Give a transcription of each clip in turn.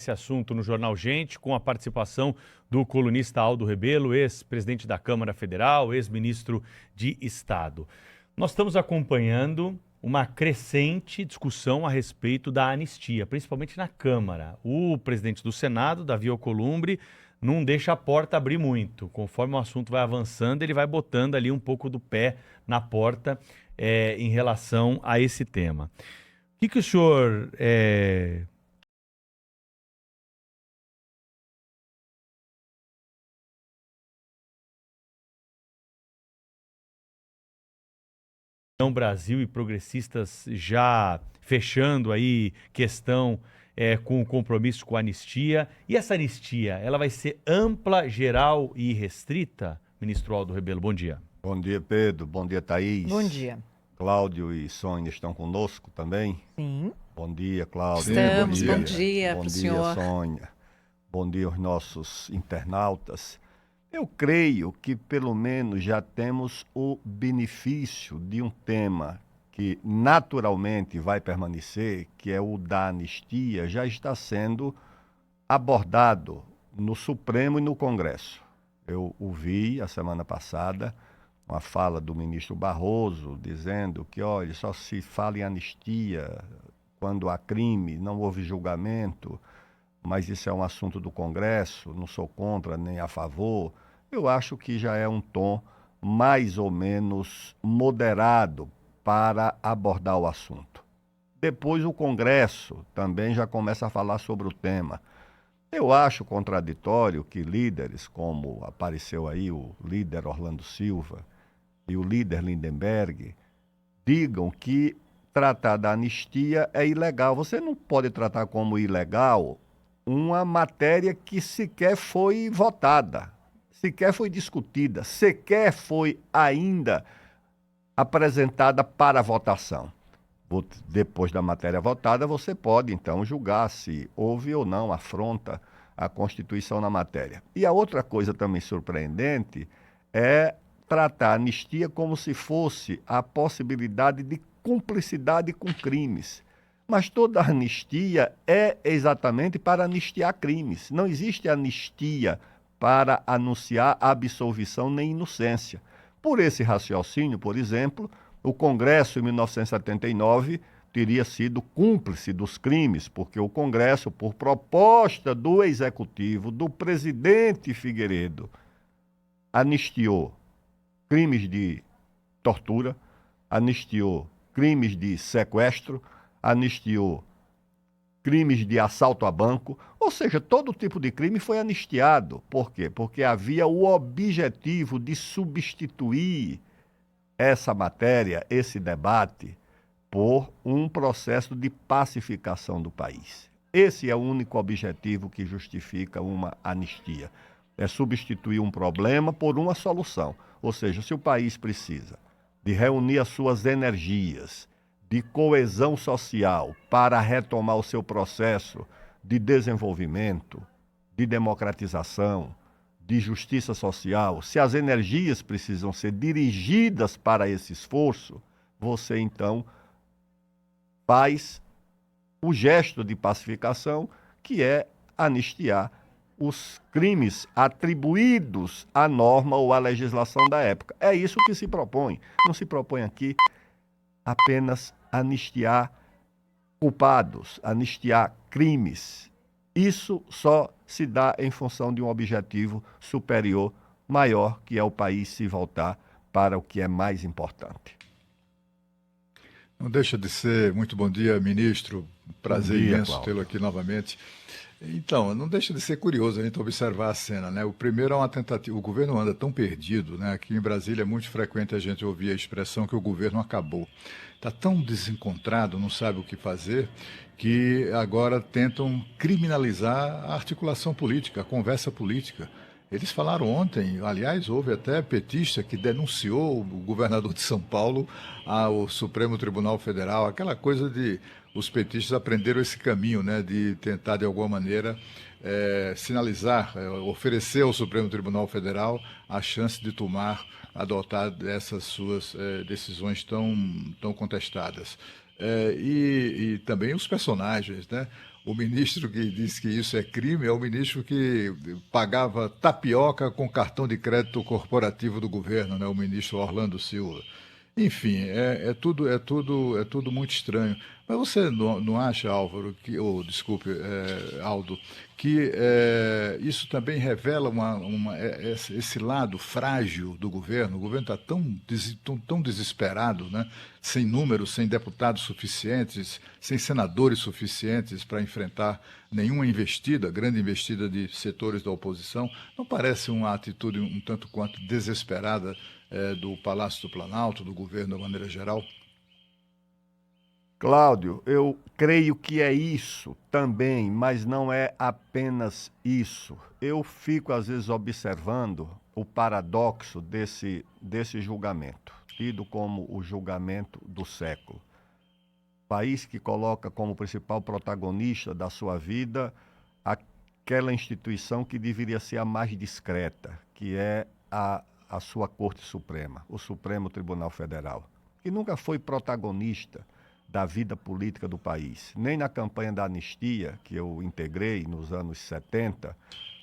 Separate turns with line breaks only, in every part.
esse assunto no Jornal Gente, com a participação do colunista Aldo Rebelo, ex-presidente da Câmara Federal, ex-ministro de Estado. Nós estamos acompanhando uma crescente discussão a respeito da anistia, principalmente na Câmara. O presidente do Senado, Davi Alcolumbre, não deixa a porta abrir muito. Conforme o assunto vai avançando, ele vai botando ali um pouco do pé na porta em relação a esse tema. O que o senhor Brasil e progressistas já fechando aí questão com o compromisso com a anistia. E essa anistia, ela vai ser ampla, geral e restrita? Ministro Aldo Rebelo, bom dia.
Bom dia, Pedro. Bom dia, Thaís.
Bom dia.
Cláudio e Sônia estão conosco também?
Sim.
Bom dia, Cláudio.
Estamos.
Bom
Bom dia
Bom
pro
dia,
senhor.
Sônia. Bom dia aos nossos internautas. Eu creio que pelo menos já temos o benefício de um tema que naturalmente vai permanecer, que é o da anistia, já está sendo abordado no Supremo e no Congresso. Eu ouvi a semana passada uma fala do ministro Barroso dizendo que, olha, só se fala em anistia quando há crime, não houve julgamento, mas isso é um assunto do Congresso, não sou contra nem a favor. Eu acho que já é um tom mais ou menos moderado para abordar o assunto. Depois o Congresso também já começa a falar sobre o tema. Eu acho contraditório que líderes, como apareceu aí o líder Orlando Silva e o líder Lindenberg, digam que tratar da anistia é ilegal. Você não pode tratar como ilegal uma matéria que sequer foi votada, sequer foi discutida, sequer foi ainda apresentada para votação. Depois da matéria votada, você pode, então, julgar se houve ou não afronta à Constituição na matéria. E a outra coisa também surpreendente é tratar a anistia como se fosse a possibilidade de cumplicidade com crimes. Mas toda anistia é exatamente para anistiar crimes. Não existe anistia para anunciar absolvição nem inocência. Por esse raciocínio, por exemplo, o Congresso, em 1979, teria sido cúmplice dos crimes, porque o Congresso, por proposta do Executivo, do presidente Figueiredo, anistiou crimes de tortura, anistiou crimes de sequestro, anistiou crimes de assalto a banco, ou seja, todo tipo de crime foi anistiado. Por quê? Porque havia o objetivo de substituir essa matéria, esse debate, por um processo de pacificação do país. Esse é o único objetivo que justifica uma anistia. É substituir um problema por uma solução. Ou seja, se o país precisa de reunir as suas energias, de coesão social para retomar o seu processo de desenvolvimento, de democratização, de justiça social, se as energias precisam ser dirigidas para esse esforço, você então faz o gesto de pacificação, que é anistiar os crimes atribuídos à norma ou à legislação da época. É isso que se propõe. Não se propõe aqui apenas anistiar culpados, anistiar crimes. Isso só se dá em função de um objetivo superior, maior, que é o país se voltar para o que é mais importante.
Não deixa de ser, muito bom dia, ministro, prazer imenso tê-lo aqui novamente. Então, não deixa de ser curioso a gente observar a cena, né? O primeiro é uma tentativa, o governo anda tão perdido, né? Aqui em Brasília é muito frequente a gente ouvir a expressão que o governo acabou. Está tão desencontrado, não sabe o que fazer, que agora tentam criminalizar a articulação política, a conversa política. Eles falaram ontem, aliás, houve até petista que denunciou o governador de São Paulo ao Supremo Tribunal Federal, aquela coisa de os petistas aprenderam esse caminho, né, de tentar, de alguma maneira, sinalizar, oferecer ao Supremo Tribunal Federal a chance de adotar essas suas decisões tão contestadas. E também os personagens, né? O ministro que disse que isso é crime é o ministro que pagava tapioca com cartão de crédito corporativo do governo, né? O ministro Orlando Silva. Enfim, é tudo muito estranho. Mas você não acha, Álvaro, desculpe, Aldo, que isso também revela esse lado frágil do governo? O governo está tão desesperado, né? Sem números, sem deputados suficientes, sem senadores suficientes para enfrentar nenhuma grande investida de setores da oposição. Não parece uma atitude um tanto quanto desesperada do Palácio do Planalto, do governo de maneira geral?
Cláudio, eu creio que é isso também, mas não é apenas isso. Eu fico, às vezes, observando o paradoxo desse julgamento, tido como o julgamento do século. País que coloca como principal protagonista da sua vida aquela instituição que deveria ser a mais discreta, que é a sua Corte Suprema, o Supremo Tribunal Federal, que nunca foi protagonista da vida política do país, nem na campanha da anistia, que eu integrei nos anos 70,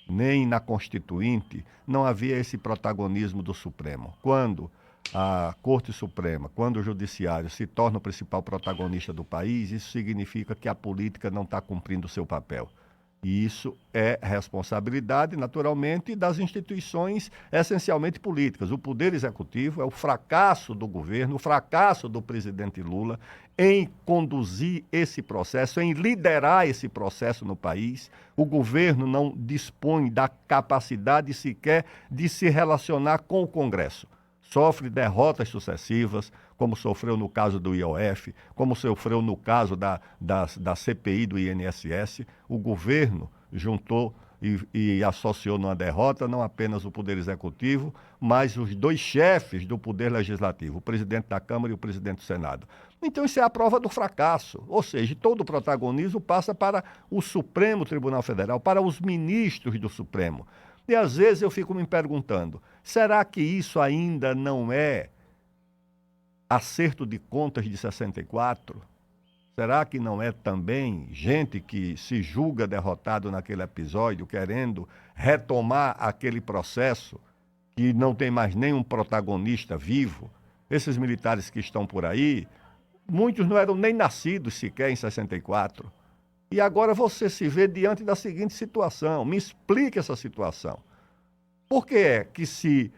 nem na Constituinte, não havia esse protagonismo do Supremo. Quando a Corte Suprema, quando o Judiciário se torna o principal protagonista do país, isso significa que a política não está cumprindo o seu papel. E isso é responsabilidade, naturalmente, das instituições essencialmente políticas. O Poder Executivo é o fracasso do governo, o fracasso do presidente Lula em conduzir esse processo, em liderar esse processo no país. O governo não dispõe da capacidade sequer de se relacionar com o Congresso. Sofre derrotas sucessivas, como sofreu no caso do IOF, como sofreu no caso da CPI do INSS. O governo juntou e associou numa derrota não apenas o Poder Executivo, mas os dois chefes do Poder Legislativo, o presidente da Câmara e o presidente do Senado. Então isso é a prova do fracasso, ou seja, todo o protagonismo passa para o Supremo Tribunal Federal, para os ministros do Supremo. E às vezes eu fico me perguntando, será que isso ainda não é acerto de contas de 64? Será que não é também gente que se julga derrotado naquele episódio, querendo retomar aquele processo que não tem mais nenhum protagonista vivo? Esses militares que estão por aí, muitos não eram nem nascidos sequer em 64. E agora você se vê diante da seguinte situação. Me explique essa situação. Por que é que se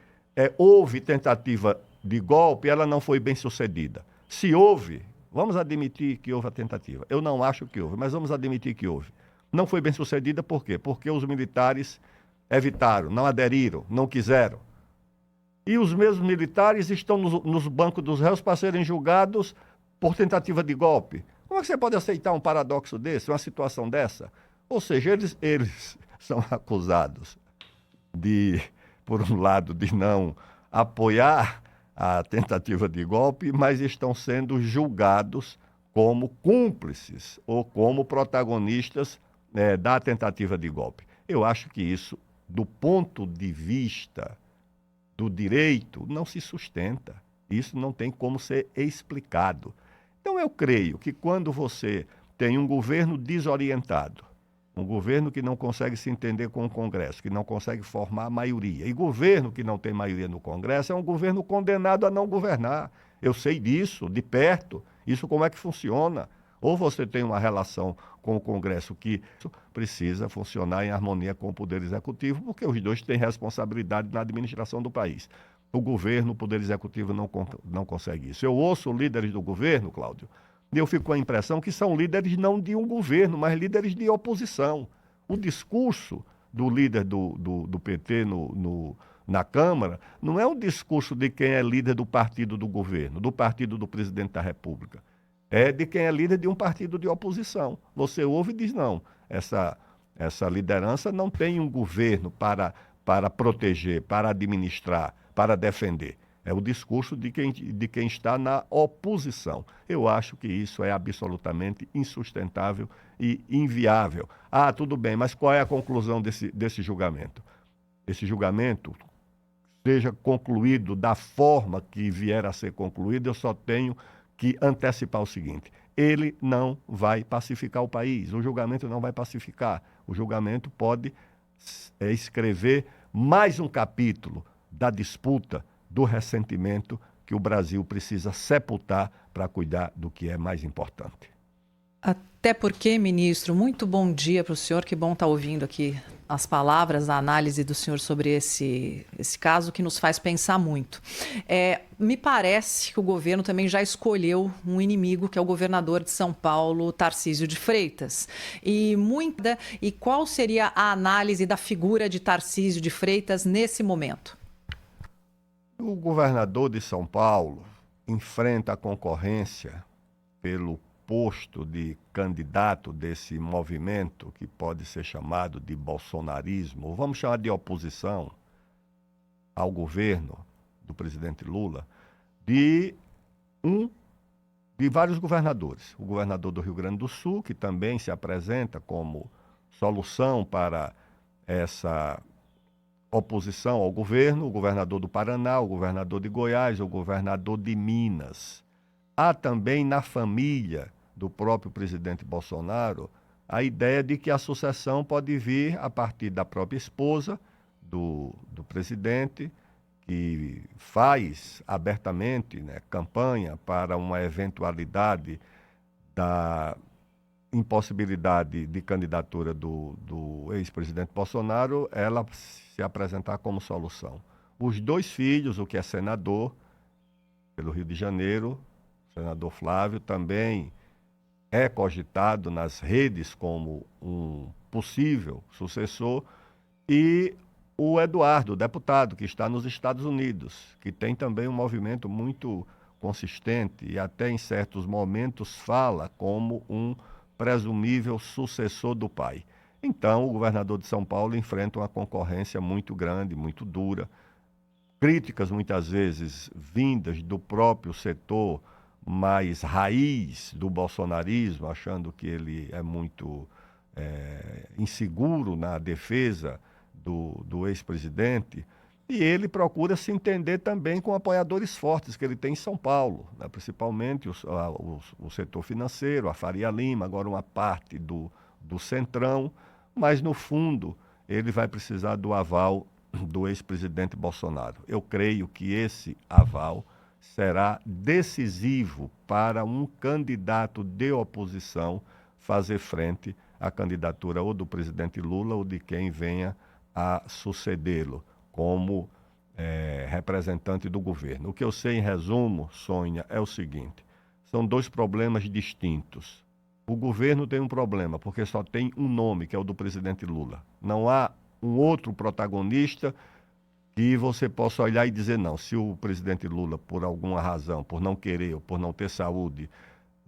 houve tentativa de golpe, ela não foi bem sucedida? Se houve, vamos admitir que houve a tentativa. Eu não acho que houve, mas vamos admitir que houve. Não foi bem sucedida por quê? Porque os militares evitaram, não aderiram, não quiseram. E os mesmos militares estão nos bancos dos réus para serem julgados por tentativa de golpe. Como é que você pode aceitar um paradoxo desse, uma situação dessa? Ou seja, eles são acusados de, por um lado, de não apoiar a tentativa de golpe, mas estão sendo julgados como cúmplices ou como protagonistas da tentativa de golpe. Eu acho que isso, do ponto de vista do direito, não se sustenta. Isso não tem como ser explicado. Então, eu creio que quando você tem um governo desorientado, um governo que não consegue se entender com o Congresso, que não consegue formar maioria, e governo que não tem maioria no Congresso é um governo condenado a não governar. Eu sei disso, de perto. Isso como é que funciona? Ou você tem uma relação com o Congresso que precisa funcionar em harmonia com o Poder Executivo, porque os dois têm responsabilidade na administração do país. O governo, o Poder Executivo não consegue isso. Eu ouço líderes do governo, Cláudio, e eu fico com a impressão que são líderes não de um governo, mas líderes de oposição. O discurso do líder do PT na Câmara não é um discurso de quem é líder do partido do governo, do partido do presidente da República. É de quem é líder de um partido de oposição. Você ouve e diz, não, essa liderança não tem um governo para proteger, para administrar, para defender. É o discurso de quem está na oposição. Eu acho que isso é absolutamente insustentável e inviável. Ah, tudo bem, mas qual é a conclusão desse julgamento? Esse julgamento, seja concluído da forma que vier a ser concluído, eu só tenho que antecipar o seguinte: ele não vai pacificar o país. O julgamento não vai pacificar. O julgamento pode escrever mais um capítulo da disputa, do ressentimento que o Brasil precisa sepultar para cuidar do que é mais importante.
Até porque, ministro, muito bom dia para o senhor, que bom estar ouvindo aqui as palavras, a análise do senhor sobre esse caso, que nos faz pensar muito. Me parece que o governo também já escolheu um inimigo, que é o governador de São Paulo, Tarcísio de Freitas. E qual seria a análise da figura de Tarcísio de Freitas nesse momento?
O governador de São Paulo enfrenta a concorrência pelo posto de candidato desse movimento que pode ser chamado de bolsonarismo, ou vamos chamar de oposição ao governo do presidente Lula, de vários governadores. O governador do Rio Grande do Sul, que também se apresenta como solução para essa oposição ao governo, o governador do Paraná, o governador de Goiás, o governador de Minas. Há também na família do próprio presidente Bolsonaro a ideia de que a sucessão pode vir a partir da própria esposa do presidente, que faz abertamente, né, campanha para uma eventualidade da impossibilidade de candidatura do ex-presidente Bolsonaro, ela se apresentar como solução. Os dois filhos, o que é senador pelo Rio de Janeiro, o senador Flávio, também é cogitado nas redes como um possível sucessor, e o Eduardo, deputado, que está nos Estados Unidos, que tem também um movimento muito consistente e até em certos momentos fala como um presumível sucessor do pai. Então, o governador de São Paulo enfrenta uma concorrência muito grande, muito dura, críticas muitas vezes vindas do próprio setor mais raiz do bolsonarismo, achando que ele é muito inseguro na defesa do ex-presidente, e ele procura se entender também com apoiadores fortes que ele tem em São Paulo, né? Principalmente o setor financeiro, a Faria Lima, agora uma parte do Centrão, mas no fundo ele vai precisar do aval do ex-presidente Bolsonaro. Eu creio que esse aval será decisivo para um candidato de oposição fazer frente à candidatura ou do presidente Lula ou de quem venha a sucedê-lo como representante do governo. O que eu sei, em resumo, Sônia, é o seguinte: são dois problemas distintos. O governo tem um problema, porque só tem um nome, que é o do presidente Lula. Não há um outro protagonista que você possa olhar e dizer, não, se o presidente Lula, por alguma razão, por não querer ou por não ter saúde,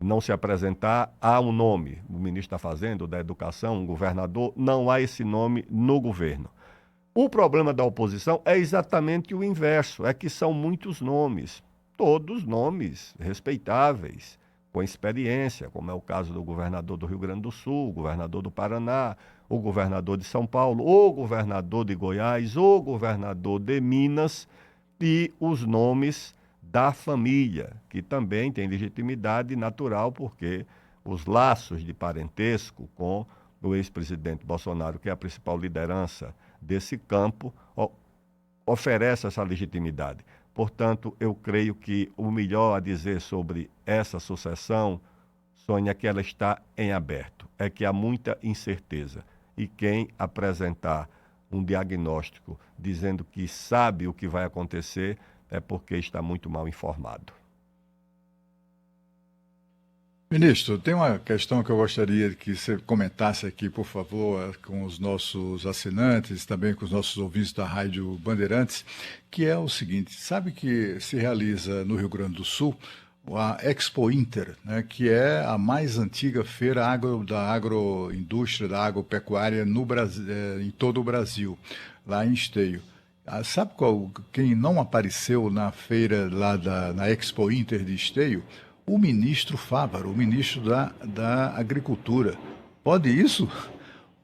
não se apresentar, há um nome, o ministro da Fazenda, da Educação, um governador, não há esse nome no governo. O problema da oposição é exatamente o inverso, é que são muitos nomes, todos nomes respeitáveis, com experiência, como é o caso do governador do Rio Grande do Sul, o governador do Paraná, o governador de São Paulo, o governador de Goiás, o governador de Minas e os nomes da família, que também tem legitimidade natural, porque os laços de parentesco com o ex-presidente Bolsonaro, que é a principal liderança desse campo, oferece essa legitimidade. Portanto, eu creio que o melhor a dizer sobre essa sucessão, Sônia, é que ela está em aberto, é que há muita incerteza. E quem apresentar um diagnóstico dizendo que sabe o que vai acontecer é porque está muito mal informado.
Ministro, tem uma questão que eu gostaria que você comentasse aqui, por favor, com os nossos assinantes, também com os nossos ouvintes da Rádio Bandeirantes, que é o seguinte: sabe que se realiza no Rio Grande do Sul a Expo Inter, né, que é a mais antiga feira da agroindústria, da agropecuária no Brasil, em todo o Brasil, lá em Esteio. Sabe quem não apareceu na feira lá na Expo Inter de Esteio? O ministro Fávaro, o ministro da Agricultura. Pode isso?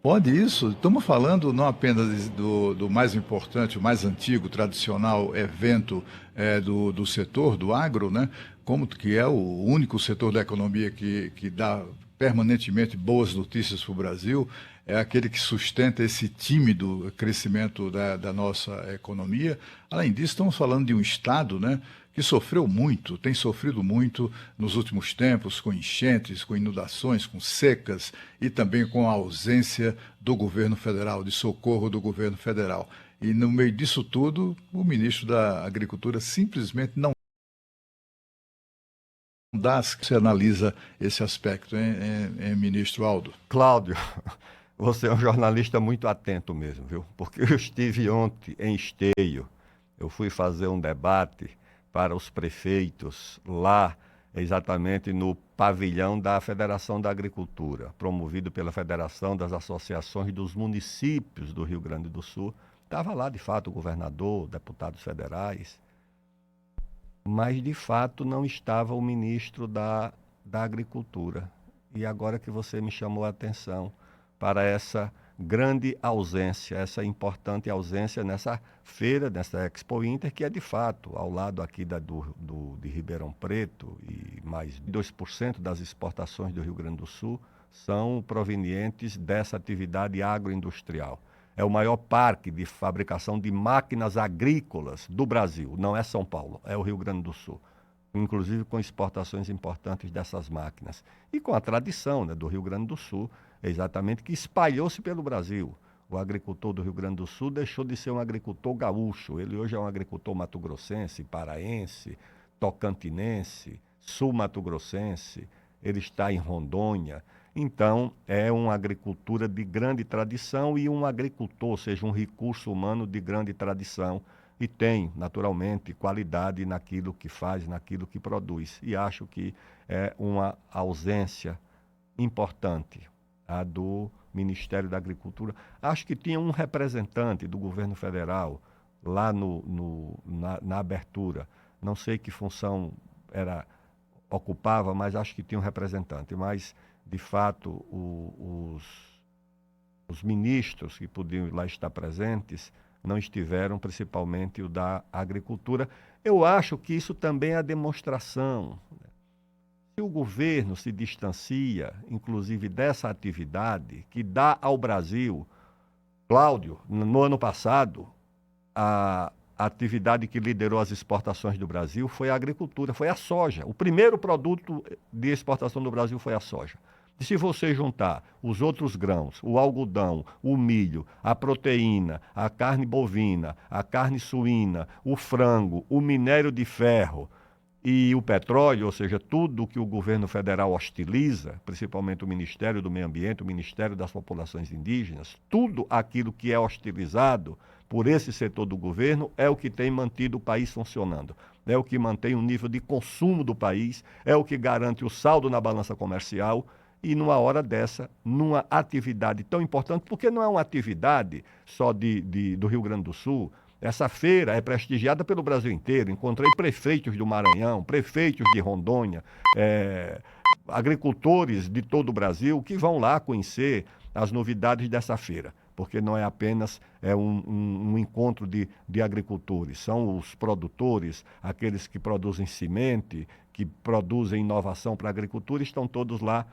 Pode isso. Estamos falando não apenas do mais importante, o mais antigo, tradicional evento do setor, do agro, né? Como que é o único setor da economia que dá permanentemente boas notícias para o Brasil, é aquele que sustenta esse tímido crescimento da nossa economia. Além disso, estamos falando de um Estado, né, que sofreu muito, tem sofrido muito nos últimos tempos, com enchentes, com inundações, com secas e também com a ausência do governo federal, de socorro do governo federal. E no meio disso tudo, o ministro da Agricultura simplesmente não dá. Você analisa esse aspecto, hein, ministro Aldo?
Cláudio, você é um jornalista muito atento mesmo, viu? Porque eu estive ontem em Esteio, eu fui fazer um debate para os prefeitos lá, exatamente no pavilhão da Federação da Agricultura, promovido pela Federação das Associações dos Municípios do Rio Grande do Sul. Estava lá, de fato, o governador, deputados federais, mas, de fato, não estava o ministro da Agricultura. E agora que você me chamou a atenção para essa grande ausência, essa importante ausência nessa feira, nessa Expo Inter, que é de fato ao lado aqui de Ribeirão Preto, e mais 2% das exportações do Rio Grande do Sul são provenientes dessa atividade agroindustrial. É o maior parque de fabricação de máquinas agrícolas do Brasil, não é São Paulo, é o Rio Grande do Sul. Inclusive com exportações importantes dessas máquinas. E com a tradição, né, do Rio Grande do Sul, exatamente, que espalhou-se pelo Brasil. O agricultor do Rio Grande do Sul deixou de ser um agricultor gaúcho. Ele hoje é um agricultor mato-grossense, paraense, tocantinense, sul-mato-grossense. Ele está em Rondônia. Então, é uma agricultura de grande tradição e um agricultor, ou seja, um recurso humano de grande tradição. E tem, naturalmente, qualidade naquilo que faz, naquilo que produz. E acho que é uma ausência importante a do Ministério da Agricultura. Acho que tinha um representante do governo federal lá na abertura. Não sei que função ocupava, mas acho que tinha um representante. Mas, de fato, os ministros que podiam lá estar presentes não estiveram, principalmente o da Agricultura. Eu acho que isso também é a demonstração. Se o governo se distancia, inclusive, dessa atividade que dá ao Brasil, Cláudio, no ano passado, a atividade que liderou as exportações do Brasil foi a agricultura, foi a soja. O primeiro produto de exportação do Brasil foi a soja. E se você juntar os outros grãos, o algodão, o milho, a proteína, a carne bovina, a carne suína, o frango, o minério de ferro e o petróleo, ou seja, tudo que o governo federal hostiliza, principalmente o Ministério do Meio Ambiente, o Ministério das Populações Indígenas, tudo aquilo que é hostilizado por esse setor do governo é o que tem mantido o país funcionando. É o que mantém o nível de consumo do país, é o que garante o saldo na balança comercial. E numa hora dessa, numa atividade tão importante, porque não é uma atividade só do Rio Grande do Sul, essa feira é prestigiada pelo Brasil inteiro. Encontrei prefeitos do Maranhão, prefeitos de Rondônia, agricultores de todo o Brasil que vão lá conhecer as novidades dessa feira, porque não é apenas um encontro de agricultores, são os produtores, aqueles que produzem semente, que produzem inovação para a agricultura, estão todos lá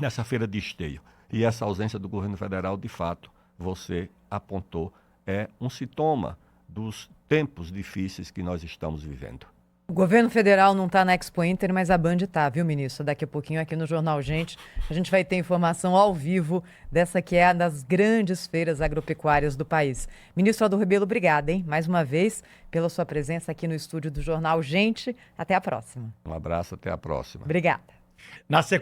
nessa feira de Esteio. E essa ausência do governo federal, de fato, você apontou, é um sintoma dos tempos difíceis que nós estamos vivendo.
O governo federal não está na Expo Inter, mas a Band está, viu, ministro? Daqui a pouquinho aqui no Jornal Gente, a gente vai ter informação ao vivo dessa que é uma das grandes feiras agropecuárias do país. Ministro Aldo Rebelo, obrigada, hein? Mais uma vez, pela sua presença aqui no estúdio do Jornal Gente. Até a próxima.
Um abraço, até a próxima.
Obrigada.
Na sequência